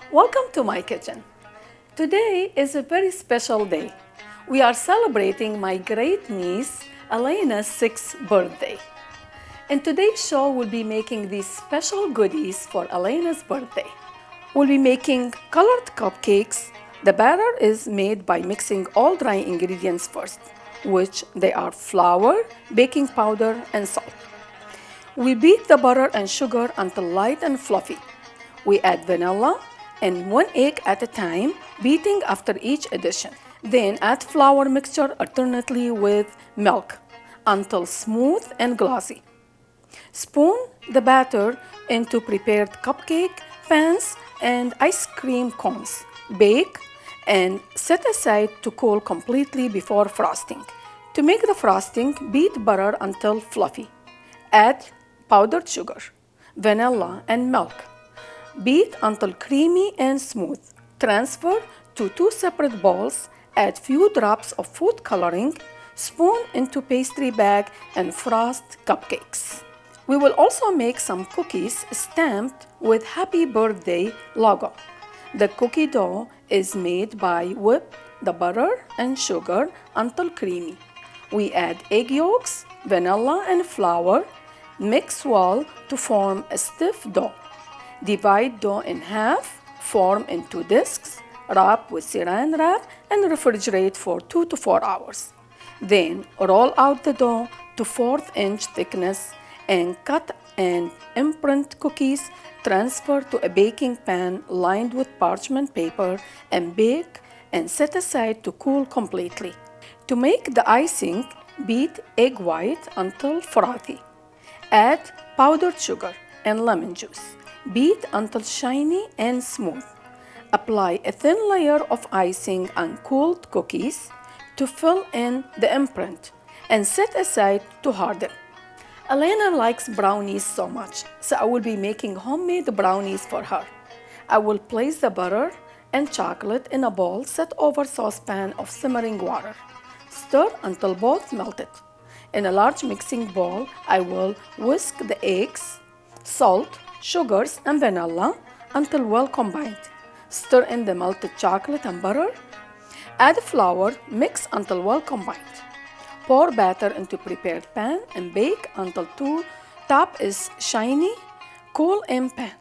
Welcome to my kitchen. Today is a very special day. We are celebrating my great niece Elaina's 6th birthday. In today's show, we'll be making these special goodies for Elaina's birthday. We'll be making colored cupcakes. The batter is made by mixing all dry ingredients first, which they are flour, baking powder, and salt. We beat the butter and sugar until light and fluffy. We add vanilla and 1 egg at a time, beating after each addition. Then add flour mixture alternately with milk until smooth and glossy. Spoon the batter into prepared cupcake pans and ice cream cones. Bake and set aside to cool completely before frosting. To make the frosting, beat butter until fluffy. Add powdered sugar, vanilla, and milk. Beat until creamy and smooth. Transfer to 2 separate bowls. Add few drops of food coloring. Spoon into pastry bag and frost cupcakes. We will also make some cookies stamped with Happy Birthday logo. The cookie dough is made by whip the butter and sugar until creamy. We add egg yolks, vanilla, and flour. Mix well to form a stiff dough. Divide dough in half, form into discs, wrap with saran wrap, and refrigerate for 2 to 4 hours. Then roll out the dough to 1/4-inch thickness and cut and imprint cookies. Transfer to a baking pan lined with parchment paper and bake and set aside to cool completely. To make the icing, beat egg white until frothy. Add powdered sugar and lemon juice. Beat until shiny and smooth. Apply a thin layer of icing on cooled cookies to fill in the imprint and set aside to harden. Elaina likes brownies so much, so I will be making homemade brownies for her. I will place the butter and chocolate in a bowl set over saucepan of simmering water. Stir until both melted. In a large mixing bowl, I will whisk the eggs, salt, sugars, and vanilla until well combined. Stir in the melted chocolate and butter. Add flour, mix until well combined. Pour batter into prepared pan and bake until top is shiny. Cool in pan.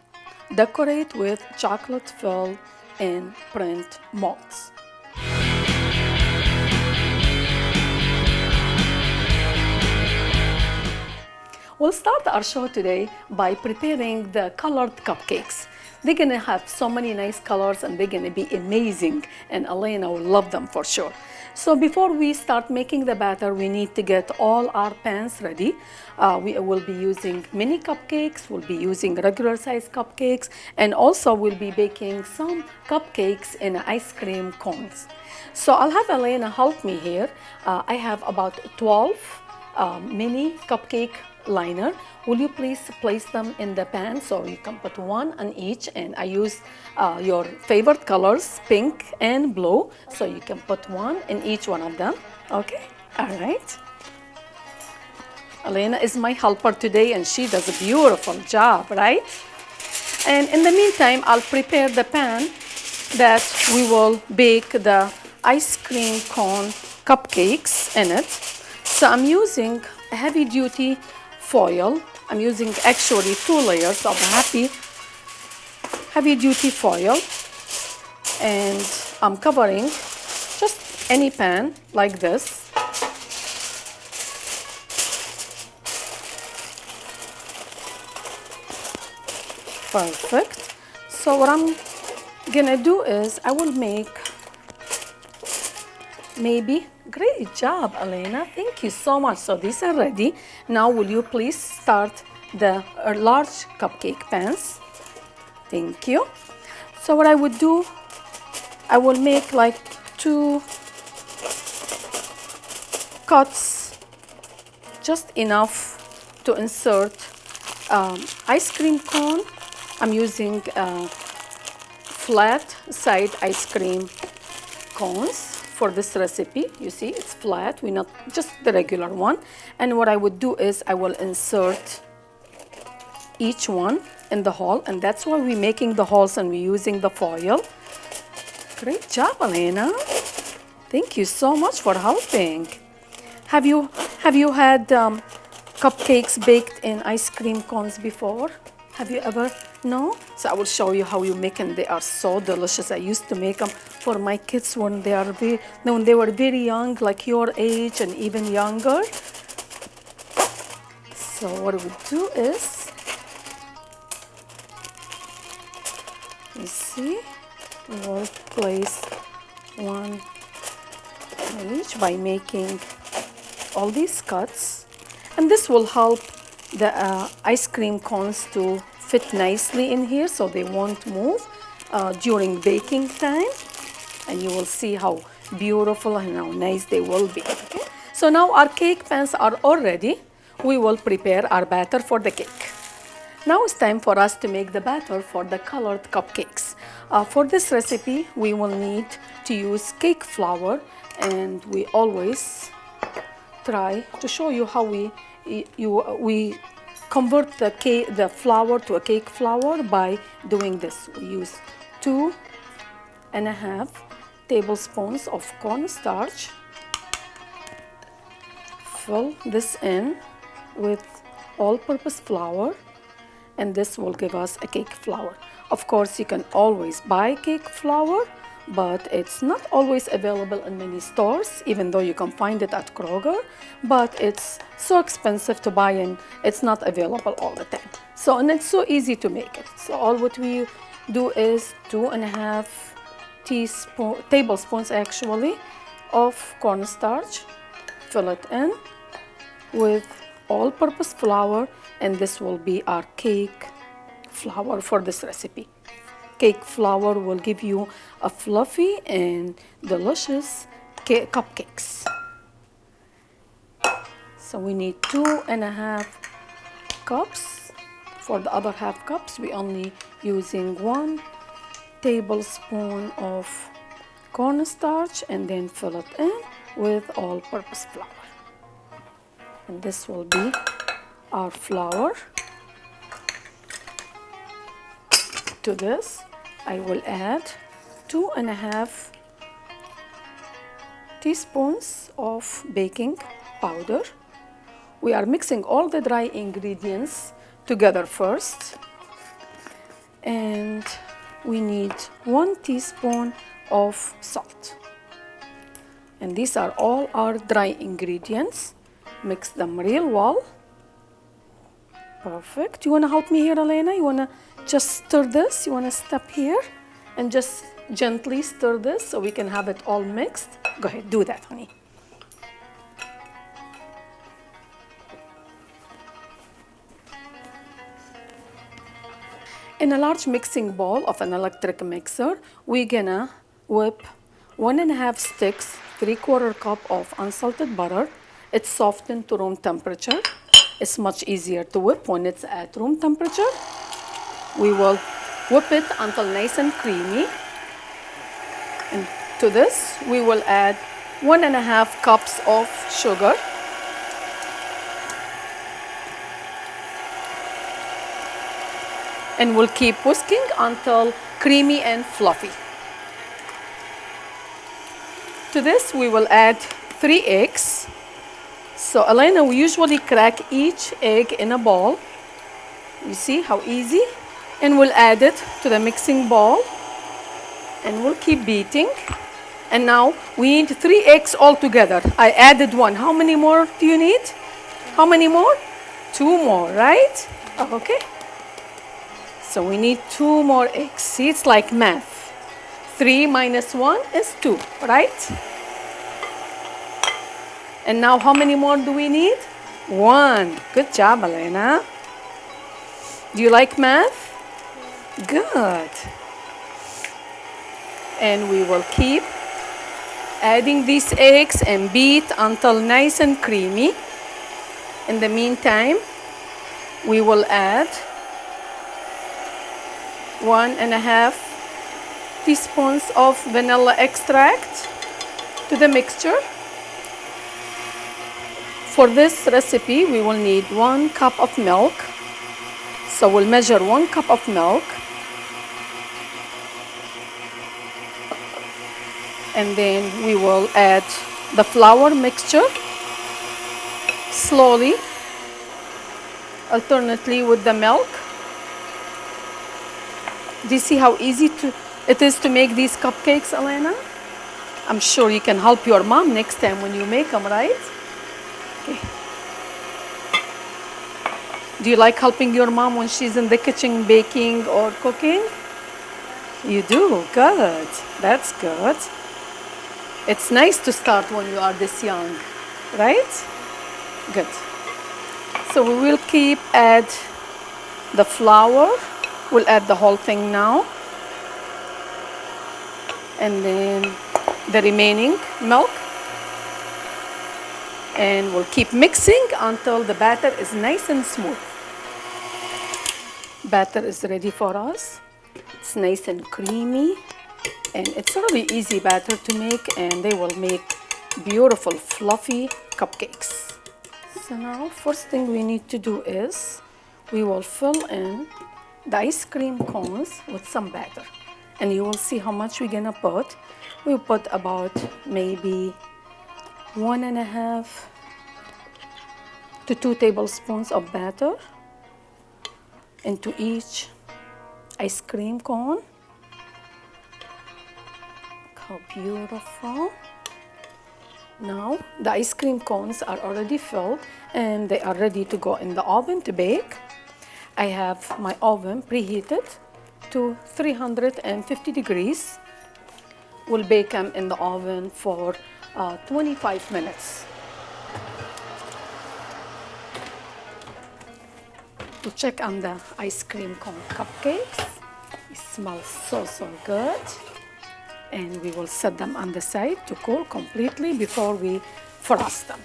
Decorate with chocolate filled and print molds. We'll start our show today by preparing the colored cupcakes. They're gonna have so many nice colors and they're gonna be amazing, and Elaina will love them for sure. So before we start making the batter, we need to get all our pans ready. We will be using mini cupcakes, we'll be using regular size cupcakes, and also we'll be baking some cupcakes in ice cream cones. So I'll have Elaina help me here. I have about 12 mini cupcake liner. Will you please place them in the pan so you can put one on each, and I use your favorite colors, pink and blue, so you can put one in each one of them. Okay, all right. Elaina is my helper today and she does a beautiful job, right? And in the meantime, I'll prepare the pan that we will bake the ice cream cone cupcakes in it. So I'm using a heavy duty foil. I'm using actually 2 layers of heavy duty foil, and I'm covering just any pan like this. Perfect. So what I'm gonna do is I will make maybe. Great job, Elaina. Thank you so much. So these are ready. Now will you please start the large cupcake pans? Thank you. So what I would do, I will make like 2 cuts, just enough to insert ice cream cone. I'm using flat side ice cream cones. For this recipe, you see it's flat, we're not just the regular one. And what I would do is I will insert each one in the hole, and that's why we're making the holes and we're using the foil. Great job, Elaina. Thank you so much for helping. Have you had cupcakes baked in ice cream cones before? Have you ever? No? So I will show you how you make them. They are so delicious. I used to make them for my kids when they were very young, like your age and even younger. So what we do is, you see, we will place one in each by making all these cuts, and this will help the ice cream cones to fit nicely in here so they won't move during baking time, and you will see how beautiful and how nice they will be. Okay? So now our cake pans are all ready. We will prepare our batter for the cake. Now it's time for us to make the batter for the colored cupcakes. For this recipe, we will need to use cake flour, and we always try to show you how we convert the flour to a cake flour by doing this. We use 2.5 tablespoons of cornstarch. Fill this in with all-purpose flour, and this will give us a cake flour. Of course, you can always buy cake flour, but it's not always available in many stores, even though you can find it at Kroger, but it's so expensive to buy and it's not available all the time. So, and it's so easy to make it. So all what we do is 2.5 tablespoons actually of cornstarch. Fill it in with all-purpose flour, and this will be our cake flour for this recipe. Cake flour will give you a fluffy and delicious cupcakes. So we need 2.5 cups. For the other half cups, we only using 1 tablespoon of cornstarch, and then fill it in with all-purpose flour. And this will be our flour. To this, I will add 2.5 teaspoons of baking powder. We are mixing all the dry ingredients together first. And we need 1 teaspoon of salt. And these are all our dry ingredients. Mix them real well. Perfect. You want to help me here, Elaina? You want to just stir this? You want to step here and just gently stir this so we can have it all mixed? Go ahead, do that, honey. In a large mixing bowl of an electric mixer, we're gonna whip 1.5 sticks, 3/4 cup of unsalted butter. It's softened to room temperature. It's much easier to whip when it's at room temperature. We will whip it until nice and creamy. And to this, we will add 1.5 cups of sugar. And we'll keep whisking until creamy and fluffy. To this, we will add 3 eggs. So, Elaina, we usually crack each egg in a bowl. You see how easy? And we'll add it to the mixing bowl. And we'll keep beating. And now we need 3 eggs altogether. I added 1. How many more do you need? How many more? 2 more, right? Okay. So we need 2 more eggs. See, it's like math. 3 minus 1 is 2, right? And now how many more do we need? 1. Good job, Elaina. Do you like math? Good. And we will keep adding these eggs and beat until nice and creamy. In the meantime, we will add 1.5 teaspoons of vanilla extract to the mixture. For this recipe, we will need 1 cup of milk. So we'll measure 1 cup of milk. And then we will add the flour mixture slowly, alternately with the milk. Do you see how easy it is to make these cupcakes, Elaina? I'm sure you can help your mom next time when you make them, right? Okay. Do you like helping your mom when she's in the kitchen baking or cooking? You do? Good. That's good. It's nice to start when you are this young, right? Good. So we will add the flour. We'll add the whole thing now. And then the remaining milk. And we'll keep mixing until the batter is nice and smooth. Batter is ready for us. It's nice and creamy. And it's a really easy batter to make, and they will make beautiful fluffy cupcakes. So now first thing we need to do is we will fill in the ice cream cones with some batter. And you will see how much we're gonna put. We'll put about maybe 1.5 to 2 tablespoons of batter into each ice cream cone. How beautiful. Now the ice cream cones are already filled and they are ready to go in the oven to bake. I have my oven preheated to 350 degrees. We'll bake them in the oven for 25 minutes. To check on the ice cream cone cupcakes. It smells so good. And we will set them on the side to cool completely before we frost them.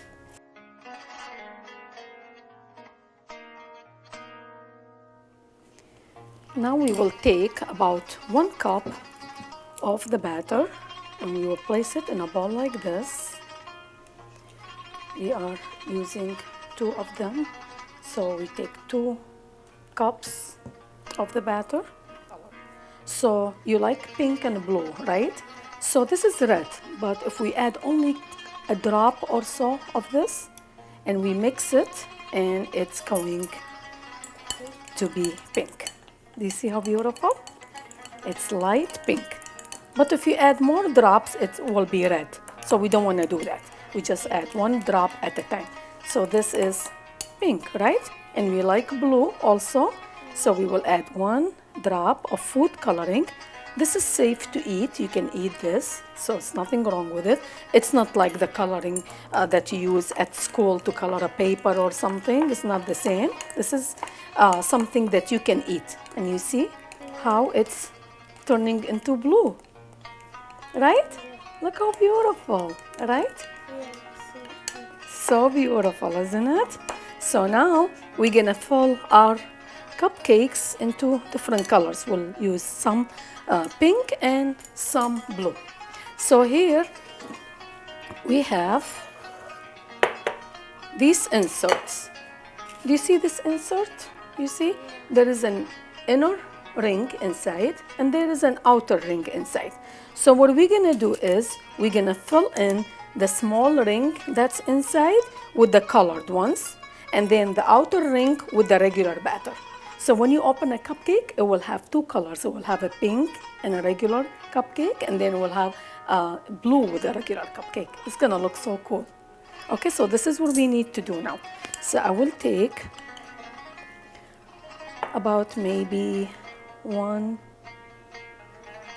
Now we will take about 1 cup of the batter and we will place it in a bowl like this. We are using 2 of them, so we take 2 cups of the batter. So you like pink and blue, right? So this is red, but if we add only a drop or so of this and we mix it, and it's going to be pink. Do you see how beautiful? It's light pink. But if you add more drops, it will be red. So we don't want to do that. We just add 1 drop at a time. So this is pink, right? And we like blue also. So we will add 1 drop of food coloring. This is safe to eat. You can eat this, so it's nothing wrong with it. It's not like the coloring that you use at school to color a paper or something. It's not the same. This is something that you can eat. And you see how it's turning into blue, right? Look how beautiful, right? So beautiful, isn't it? So now we're gonna fill our cupcakes into different colors. We'll use some pink and some blue. So here we have these inserts. Do you see this insert? You see there is an inner ring inside and there is an outer ring inside. So what we're gonna do is we're gonna fill in the small ring that's inside with the colored ones, and then the outer ring with the regular batter. So when you open a cupcake, it will have 2 colors. It will have a pink and a regular cupcake, and then it will have blue with a regular cupcake. It's gonna look so cool. Okay, so this is what we need to do now. So I will take about maybe 1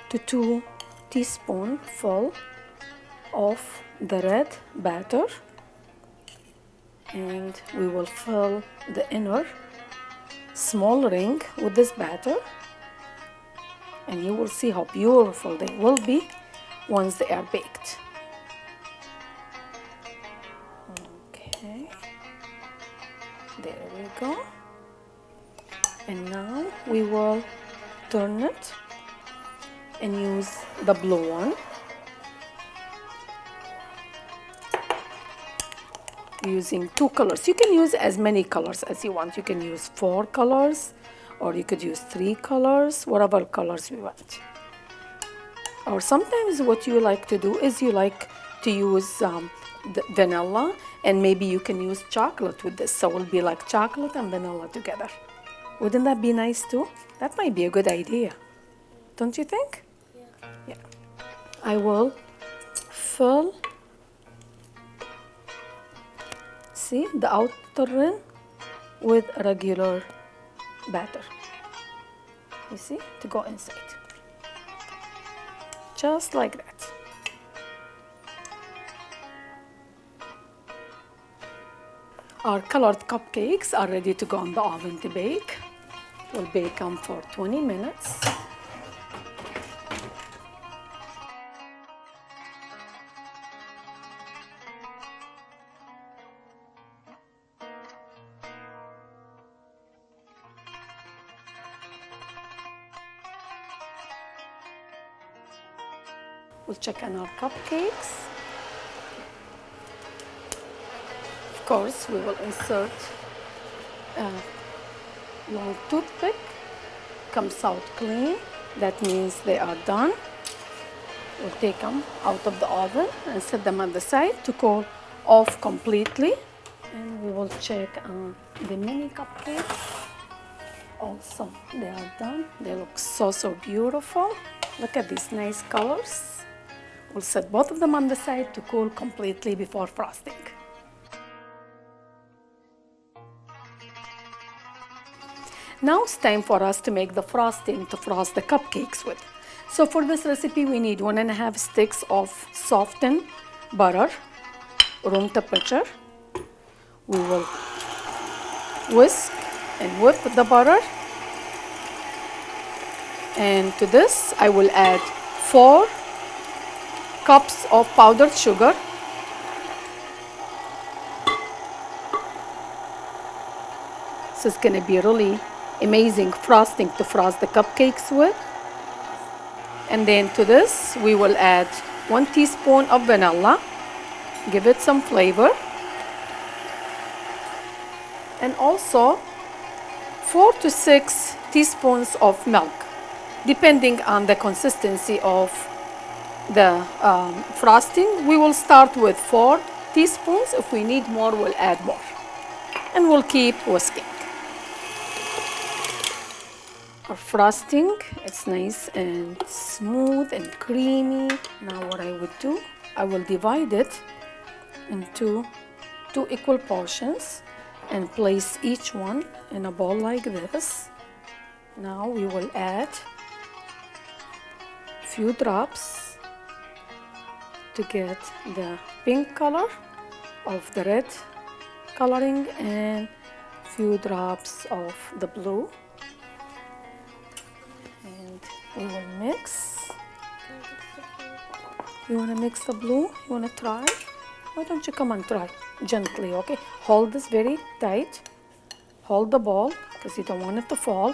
to 2 teaspoons full of the red batter, and we will fill the inner small ring with this batter, and you will see how beautiful they will be once they are baked. Okay, there we go. And now we will turn it and use the blue one. Using 2 colors. You can use as many colors as you want. You can use 4 colors or you could use 3 colors, whatever colors you want. Or sometimes what you like to do is you like to use the vanilla, and maybe you can use chocolate with this, so it will be like chocolate and vanilla together. Wouldn't that be nice too? That might be a good idea, don't you think? Yeah. I will fill, see, the outer rim with regular batter. You see, to go inside. Just like that. Our colored cupcakes are ready to go in the oven to bake. We'll bake them for 20 minutes. We'll check on our cupcakes. Of course, we will insert a long toothpick. Comes out clean. That means they are done. We'll take them out of the oven and set them on the side to cool off completely. And we will check on the mini cupcakes. Also, they are done. They look so beautiful. Look at these nice colors. We'll set both of them on the side to cool completely before frosting. Now it's time for us to make the frosting to frost the cupcakes with. So for this recipe, we need 1.5 sticks of softened butter, room temperature. We will whisk and whip the butter. And to this, I will add 4 cups of powdered sugar, so it's going to be really amazing frosting to frost the cupcakes with. And then to this we will add 1 teaspoon of vanilla, give it some flavor, and also 4 to 6 teaspoons of milk, depending on the consistency of the frosting. We will start with 4 teaspoons. If we need more, we'll add more. And we'll keep whisking. Our frosting, it's nice and smooth and creamy. Now what I would do, I will divide it into 2 equal portions and place each one in a bowl like this. Now we will add a few drops to get the pink color of the red coloring and few drops of the blue, and we will mix. You want to mix the blue? You want to try? Why don't you come and try gently? Okay, hold this very tight, hold the ball because you don't want it to fall.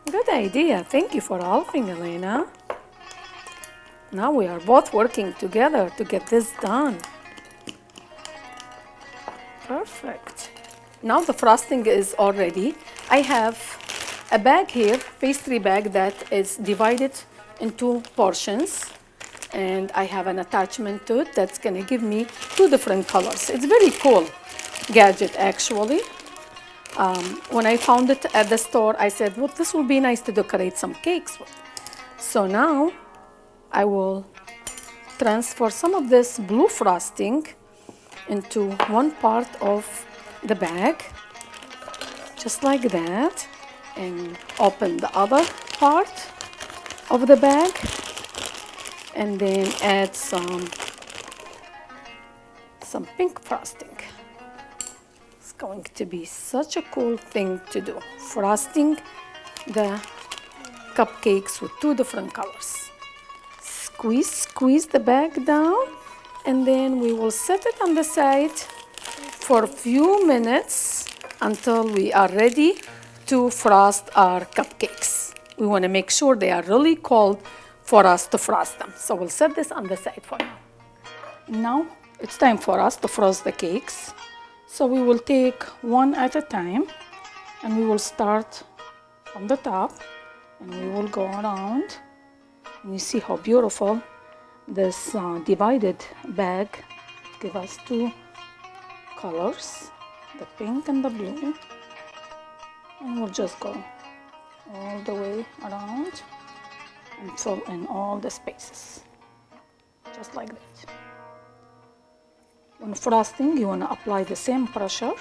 Good idea. Thank you for helping, Elaina. Now we are both working together to get this done. Perfect. Now the frosting is all ready. I have a bag here, pastry bag, that is divided into portions, and I have an attachment to it that's going to give me 2 different colors. It's very cool gadget actually. When I found it at the store, I said, well, this will be nice to decorate some cakes with. So now I will transfer some of this blue frosting into one part of the bag, just like that, and open the other part of the bag, and then add some pink frosting. It's going to be such a cool thing to do, frosting the cupcakes with 2 different colors. Squeeze the bag down, and then we will set it on the side for a few minutes until we are ready to frost our cupcakes. We want to make sure they are really cold for us to frost them. So we'll set this on the side for now. Now it's time for us to frost the cakes. So we will take one at a time And we will start from the top and we will go around. And you see how beautiful this divided bag gives us two colors, the pink and the blue. And we'll just go all the way around and fill in all the spaces, just like that. When frosting, you want to apply the same pressure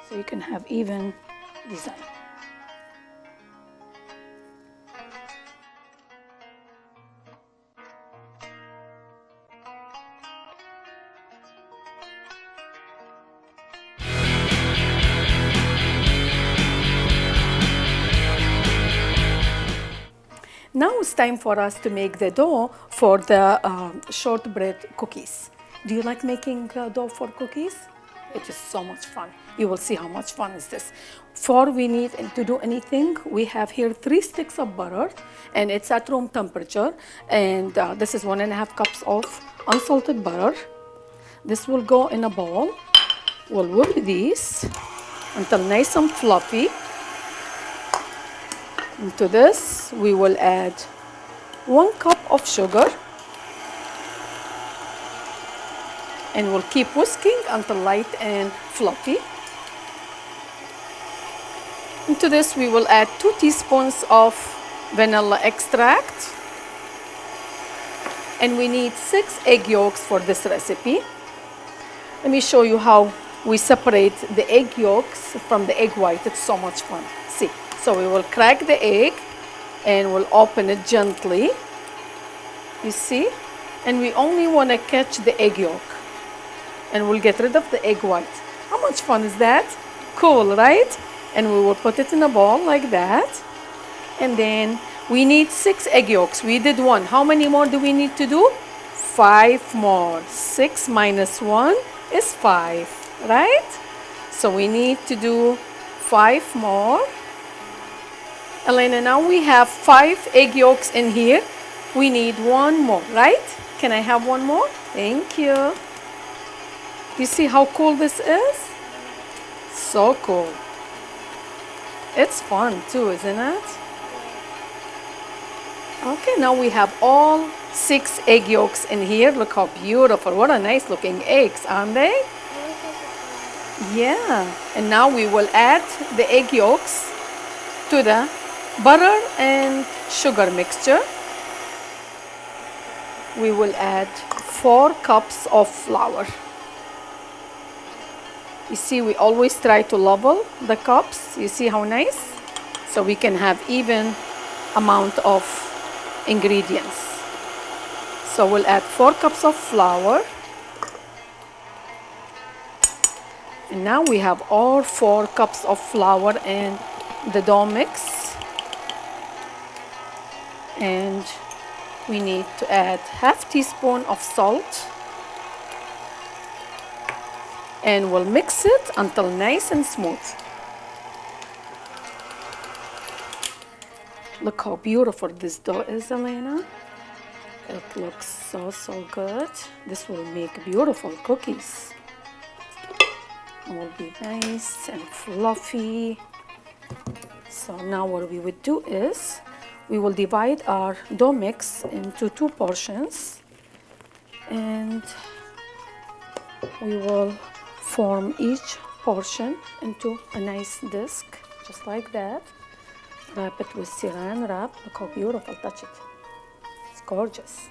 so you can have even design. Now it's time for us to make the dough for the shortbread cookies. Do you like making dough for cookies? It is so much fun. You will see how much fun is this. Before we need to do anything, we have here 3 sticks of butter, and it's at room temperature. And this is 1.5 cups of unsalted butter. This will go in a bowl. We'll whip these until nice and fluffy. Into this, we will add 1 cup of sugar. And we'll keep whisking until light and fluffy. Into this, we will add 2 teaspoons of vanilla extract. And we need 6 egg yolks for this recipe. Let me show you how we separate the egg yolks from the egg white. It's so much fun. See, so we will crack the egg and we'll open it gently. You see? And we only want to catch the egg yolk. And we'll get rid of the egg white. How much fun is that? Cool, right? And we will put it in a bowl like that. And then we need 6 egg yolks. We did 1. How many more do we need to do? 5 more. 6 minus 1 is 5, right? So we need to do 5 more. Elaina, now we have 5 egg yolks in here. We need 1 more, right? Can I have 1 more? Thank you. You see how cool this is? So cool. It's fun too, isn't it? Okay, now we have all 6 egg yolks in here. Look how beautiful. What a nice looking eggs, aren't they? Yeah. And now we will add the egg yolks to the butter and sugar mixture. We will add 4 cups of flour. You see, we always try to level the cups. You see how nice? So we can have even amount of ingredients. So we'll add 4 cups of flour. And now we have all 4 cups of flour in the dough mix. And we need to add ½ teaspoon of salt. And we'll mix it until nice and smooth. Look how beautiful this dough is, Elaina. It looks so, so good. This will make beautiful cookies. It will be nice and fluffy. So now what we would do is, we will divide our dough mix into 2 portions. And we will form each portion into a nice disc, just like that. Wrap it with saran wrap. Look how beautiful, touch it. It's gorgeous.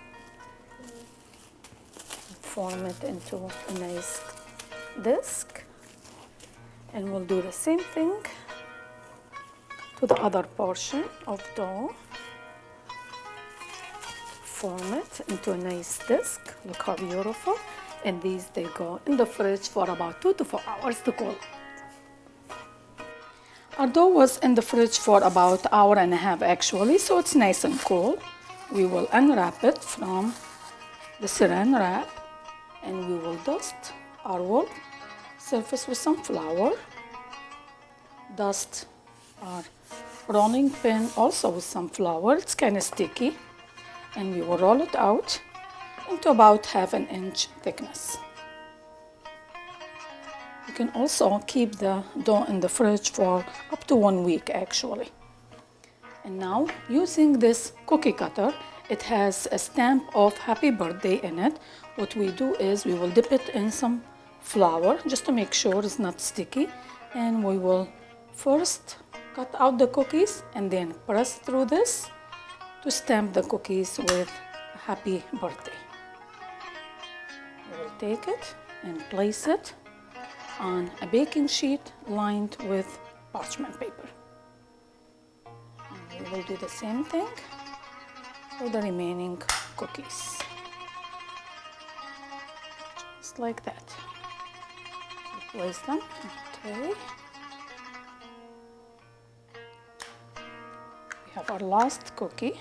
Form it into a nice disc. And we'll do the same thing to the other portion of dough. Form it into a nice disc. Look how beautiful. And these, they go in the fridge for about 2 to 4 hours to cool. Our dough was in the fridge for about 1.5 hours actually, so it's nice and cool. We will unwrap it from the saran wrap and we will dust our wood surface with some flour. Dust our rolling pin also with some flour. It's kind of sticky. And we will roll it out into about 1/2 inch thickness. You can also keep the dough in the fridge for up to 1 week actually. And now, using this cookie cutter, it has a stamp of happy birthday in it. What we do is we will dip it in some flour just to make sure it's not sticky. And we will first cut out the cookies and then press through this to stamp the cookies with happy birthday. We will take it and place it on a baking sheet lined with parchment paper. And we will do the same thing for the remaining cookies. Just like that. So place them in a tray. We have our last cookie.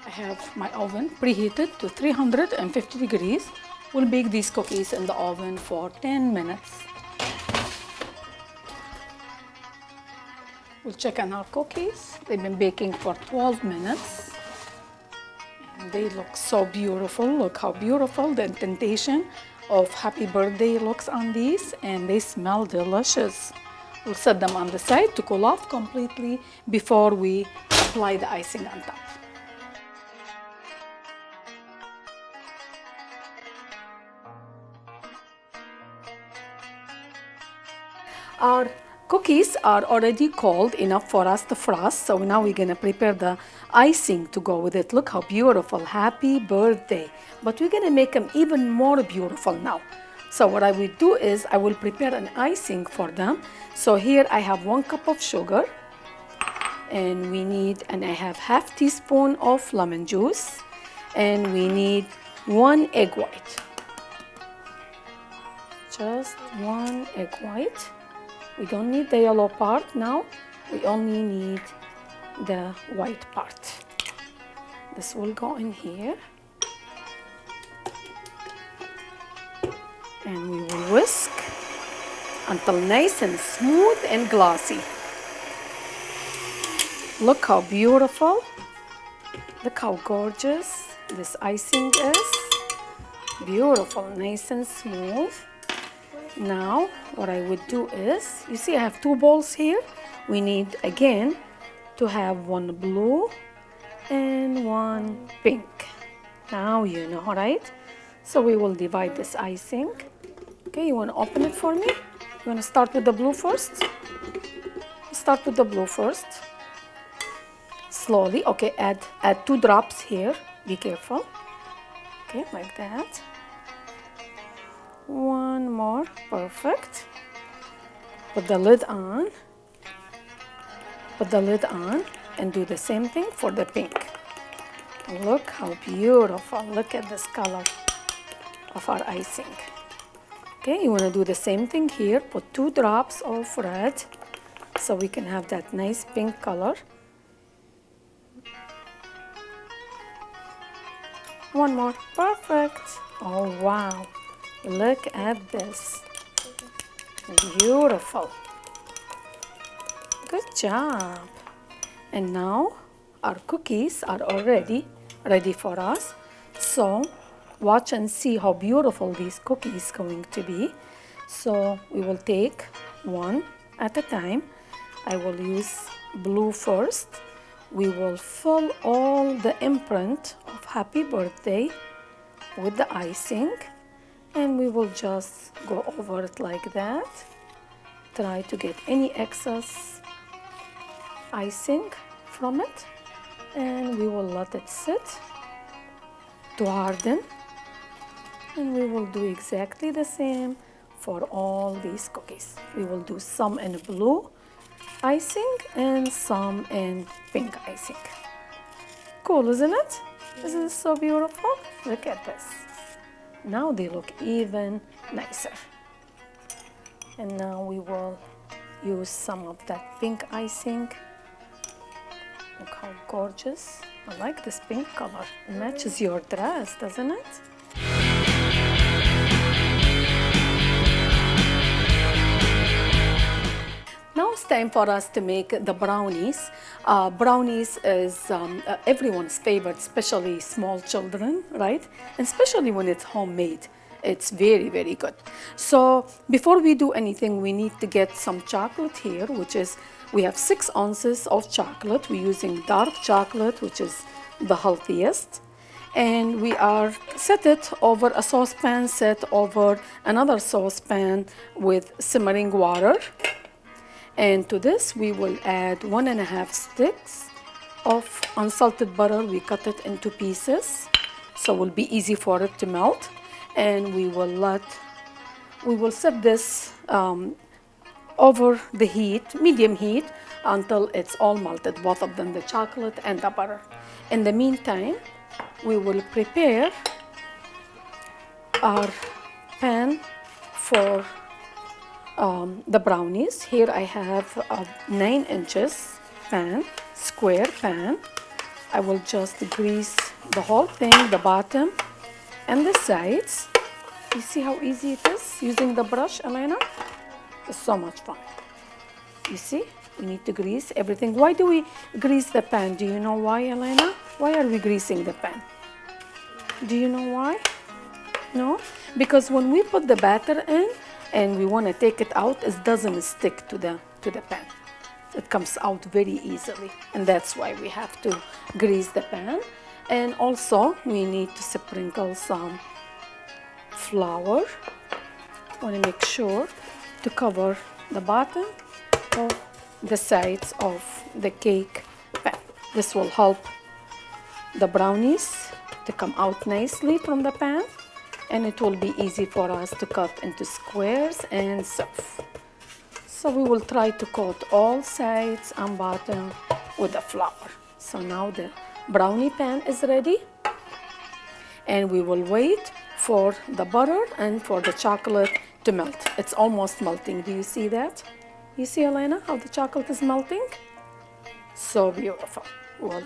I have my oven preheated to 350 degrees. We'll bake these cookies in the oven for 10 minutes. We'll check on our cookies. They've been baking for 12 minutes. And they look so beautiful. Look how beautiful the indentation of happy birthday looks on these, and they smell delicious. We'll set them on the side to cool off completely before we apply the icing on top. Our cookies are already cold enough for us to frost, so now we're gonna prepare the icing to go with it. Look how beautiful, happy birthday. But we're gonna make them even more beautiful now. So what I will do is I will prepare an icing for them. So here I have 1 cup of sugar, and I have half teaspoon of lemon juice, and we need 1 egg white. Just 1 egg white. We don't need the yellow part now. We only need the white part. This will go in here. And we will whisk until nice and smooth and glossy. Look how beautiful. Look how gorgeous this icing is. Beautiful, nice and smooth. Now, what I would do is, you see I have 2 bowls here. We need, again, to have 1 blue and 1 pink. Now you know, right? So we will divide this icing. Okay, you want to open it for me? You want to start with the blue first? Start with the blue first. Slowly, okay, add 2 drops here. Be careful. Okay, like that. 1 more, perfect. Put the lid on. Put the lid on and do the same thing for the pink. Look how beautiful. Look at this color of our icing. Okay, you want to do the same thing here. Put 2 drops of red so we can have that nice pink color. 1 more, perfect. Oh wow. Look at this. Beautiful. Good job. And now our cookies are already ready for us. So watch and see how beautiful these cookies going to be. So we will take 1 at a time. I will use blue first. We will fill all the imprint of happy birthday with the icing. And we will just go over it like that. Try to get any excess icing from it. And we will let it sit to harden. And we will do exactly the same for all these cookies. We will do some in blue icing and some in pink icing. Cool, isn't it? Isn't it so beautiful? Look at this. Now they look even nicer. And now we will use some of that pink icing. Look how gorgeous. I like this pink color. It matches your dress, doesn't it? Now it's time for us to make the brownies. Brownies is everyone's favorite, especially small children, right? And especially when it's homemade. It's very, very good. So before we do anything, we need to get some chocolate here, which is, we have 6 ounces of chocolate. We're using dark chocolate, which is the healthiest. And we are set it over a saucepan, set over another saucepan with simmering water. And to this, we will add 1.5 sticks of unsalted butter. We cut it into pieces, so it will be easy for it to melt. And we will set this over the heat, medium heat, until it's all melted, both of them, the chocolate and the butter. In the meantime, we will prepare our pan for the brownies. Here I have a 9 inches pan, square pan. I will just grease the whole thing, the bottom and the sides. You see how easy it is using the brush, Elaina? It's so much fun. You see, we need to grease everything. Why do we grease the pan? Do you know why, Elaina? Why are we greasing the pan? Do you know why? No? Because when we put the batter in and we want to take it out, it doesn't stick to the pan. It comes out very easily, and that's why we have to grease the pan. And also we need to sprinkle some flour. I want to make sure to cover the bottom of the sides of the cake pan. This will help the brownies to come out nicely from the pan, and it will be easy for us to cut into squares and serve. So we will try to coat all sides and bottom with the flour. So now the brownie pan is ready, and we will wait for the butter and for the chocolate to melt. It's almost melting. Do you see that? You see, Elaina, how the chocolate is melting? So beautiful. We'll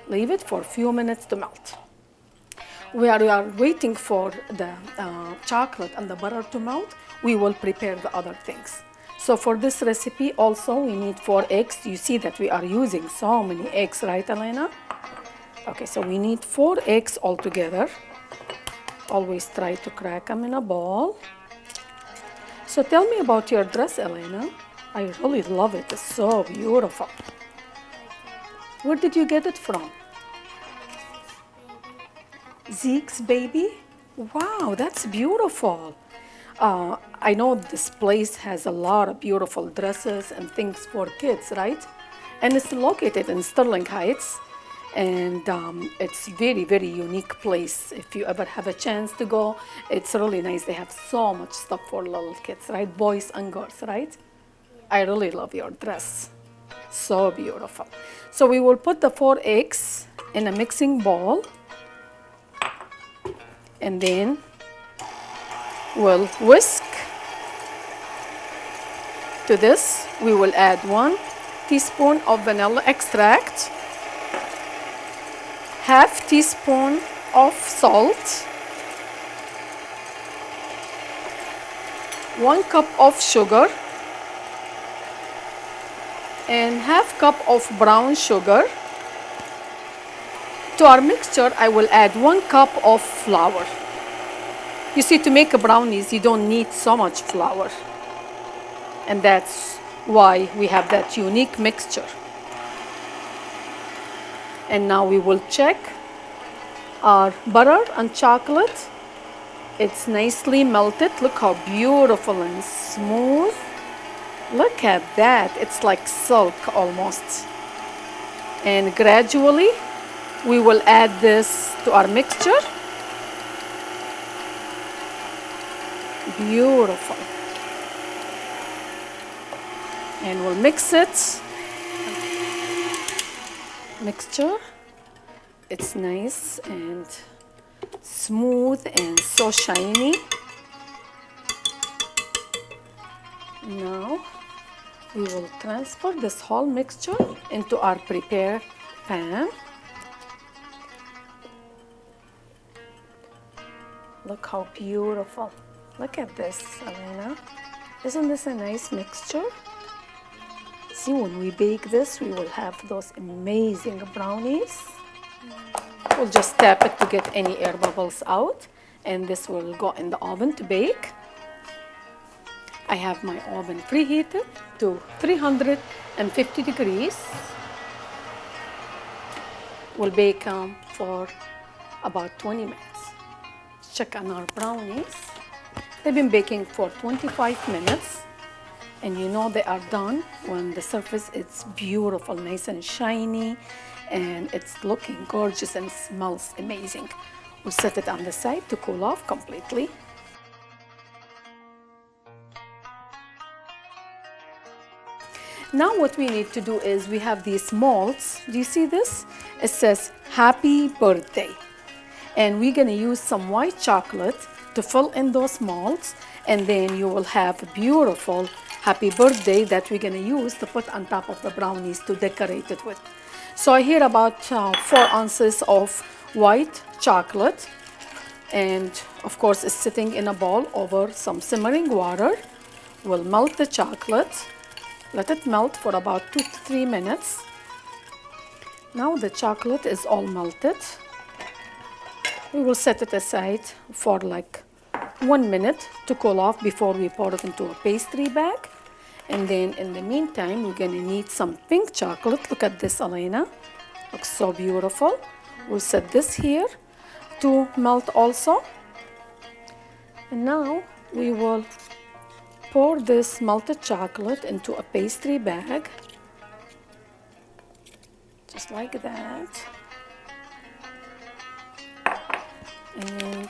leave it for a few minutes to melt. We are waiting for the chocolate and the butter to melt. We will prepare the other things. So for this recipe also we need 4 eggs. You see that we are using so many eggs, right, Elaina? Okay, so we need 4 eggs altogether. Always try to crack them in a bowl. So tell me about your dress, Elaina. I really love it. It's so beautiful. Where did you get it from? Zeke's baby? Wow, that's beautiful. I know this place has a lot of beautiful dresses and things for kids, right? And it's located in Sterling Heights, and it's very, very unique place. If you ever have a chance to go, it's really nice. They have so much stuff for little kids, right? Boys and girls, right? I really love your dress. So beautiful. So we will put the 4 eggs in a mixing bowl, and then we'll whisk. To this, we will add 1 teaspoon of vanilla extract, half teaspoon of salt, 1 cup of sugar, and half cup of brown sugar. To our mixture, I will add 1 cup of flour. You see, to make brownies, you don't need so much flour. And that's why we have that unique mixture. And now we will check our butter and chocolate. It's nicely melted. Look how beautiful and smooth. Look at that. It's like silk almost. And gradually, we will add this to our mixture. Beautiful. And we'll mix it. Mixture. It's nice and smooth and so shiny. Now we will transfer this whole mixture into our prepared pan. Look how beautiful. Look at this, Elaina. Isn't this a nice mixture? See, when we bake this, we will have those amazing brownies. We'll just tap it to get any air bubbles out. and this will go in the oven to bake. I have my oven preheated to 350 degrees. We'll bake them for about 20 minutes. Check on our brownies. They've been baking for 25 minutes. And you know they are done when the surface is beautiful, nice and shiny, and it's looking gorgeous and smells amazing. We'll set it on the side to cool off completely. Now what we need to do is we have these molds. Do you see this? It says happy birthday. And we're gonna use some white chocolate to fill in those molds, and then you will have a beautiful happy birthday that we're gonna use to put on top of the brownies to decorate it with. So I hear about 4 ounces of white chocolate, and of course it's sitting in a bowl over some simmering water. We'll melt the chocolate, let it melt for about 2 to 3 minutes. Now the chocolate is all melted. We will set it aside for like 1 minute to cool off before we pour it into a pastry bag. And then in the meantime, we're gonna need some pink chocolate. Look at this, Elaina. Looks so beautiful. We'll set this here to melt also. And now we will pour this melted chocolate into a pastry bag. Just like that. And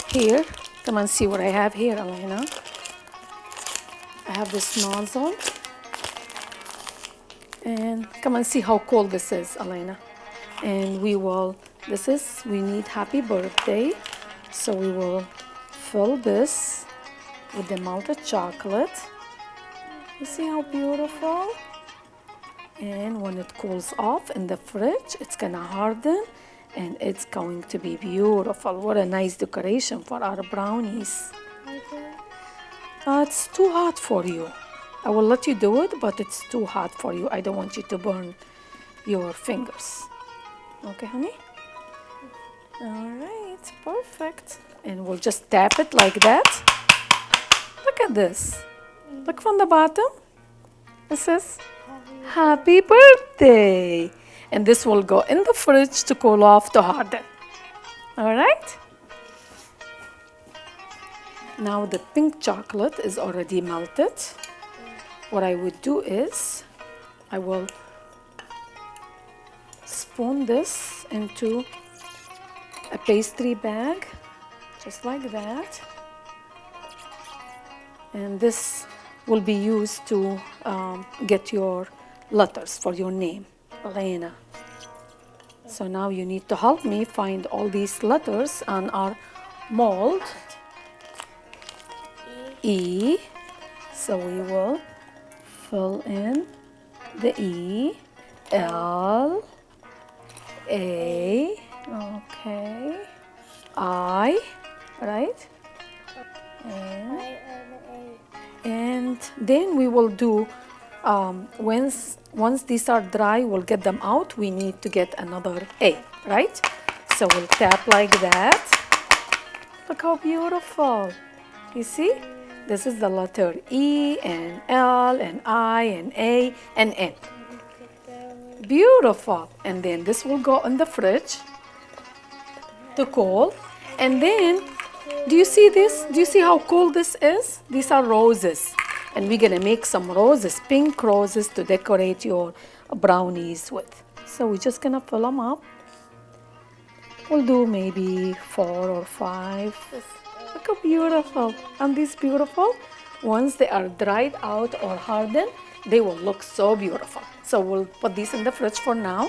here, come and see what I have here, Elaina. I have this nozzle. And come and see how cool this is, Elaina. And we need happy birthday. So we will fill this with the melted chocolate. You see how beautiful? And when it cools off in the fridge, it's gonna harden and it's going to be beautiful. What a nice decoration for our brownies. It's too hot for you. I will let you do it, but it's too hot for you. I don't want you to burn your fingers. Okay, honey? All right, perfect. And we'll just tap it like that. Look at this. Look from the bottom. It says, Happy birthday. And this will go in the fridge to cool off to harden. All right? Now the pink chocolate is already melted. What I would do is I will spoon this into a pastry bag, just like that. And this will be used to get your letters for your name, Elaina. So now you need to help me find all these letters on our mold. E. So we will fill in the E. L. A. Okay. I. Right? And then we will do, once these are dry, we'll get them out. We need to get another A, right? So we'll tap like that. Look how beautiful. You see? This is the letter E and L and I and A and N. Beautiful. And then this will go in the fridge to cool. And then, do you see this? Do you see how cool this is? These are roses. And we're gonna make some roses, pink roses, to decorate your brownies with. So we're just gonna fill them up. We'll do maybe 4 or 5. Look how beautiful. Aren't these beautiful? Once they are dried out or hardened, they will look so beautiful. So we'll put these in the fridge for now.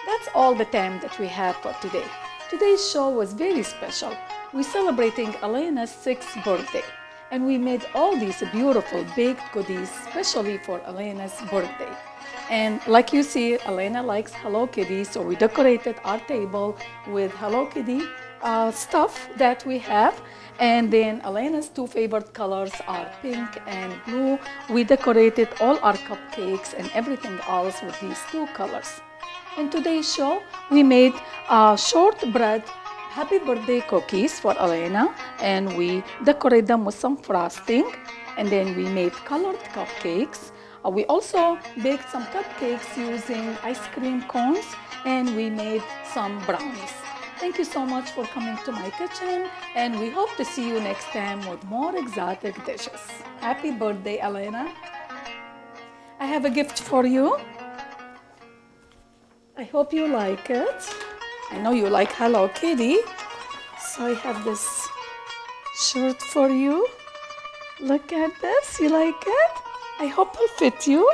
That's all the time that we have for today. Today's show was very special. We're celebrating Elaina's 6th birthday. And we made all these beautiful baked goodies especially for Elaina's birthday. And like you see, Elaina likes Hello Kitty, so we decorated our table with Hello Kitty stuff that we have. And then Elena's two favorite colors are pink and blue. We decorated all our cupcakes and everything else with these two colors. In today's show, we made shortbread happy birthday cookies for Elaina, and we decorate them with some frosting. And then we made colored cupcakes. We also baked some cupcakes using ice cream cones, and we made some brownies. Thank you so much for coming to my kitchen, and we hope to see you next time with more exotic dishes. Happy birthday, Elaina. I have a gift for you. I hope you like it. I know you like Hello Kitty. So I have this shirt for you. Look at this. You like it? I hope it'll fit you.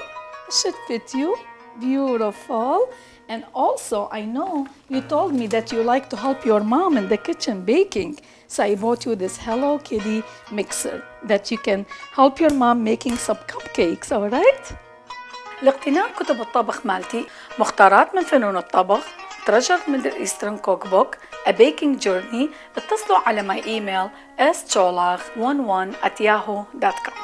It should fit you. Beautiful. And also, I know you told me that you like to help your mom in the kitchen baking. So I bought you this Hello Kitty mixer that you can help your mom making some cupcakes, all right? لاقتناء كتب الطبخ مالتي، مختارات من فنون الطبخ، ترجر من the Eastern Cookbook, A Baking Journey، اتصلوا على my email scholagh11@yahoo.com.